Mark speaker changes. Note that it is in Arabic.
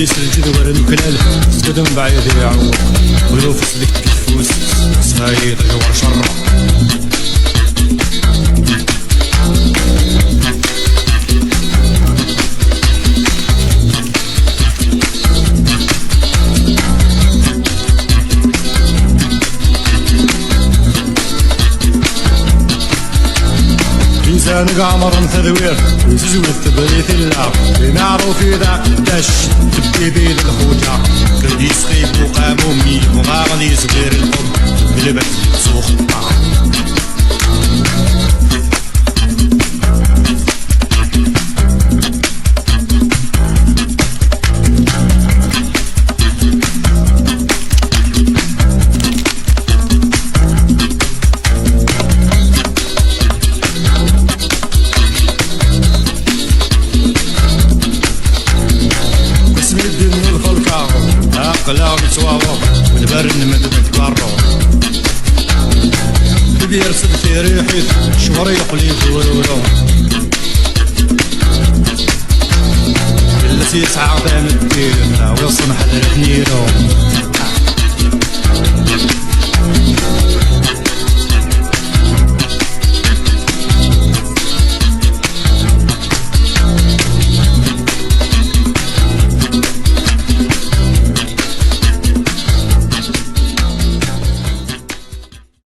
Speaker 1: يس الجدول الكلال قدم بعيد يعوق ولوفس لك الفوس سايد جوار شرع إنسان قامر تذوير وزوج تبريت الله نعرف في ذاك داش تبدي بيد الخوجة كردي سخيب وقام أمي وغاغني صغير الأم قلبت سوخ قلاو نتواضع ونبرن مدد نتبرو بيرسل في ريحي شوري يقلي بورورو التي يسعى دام الدين ويصنح الرحنيرو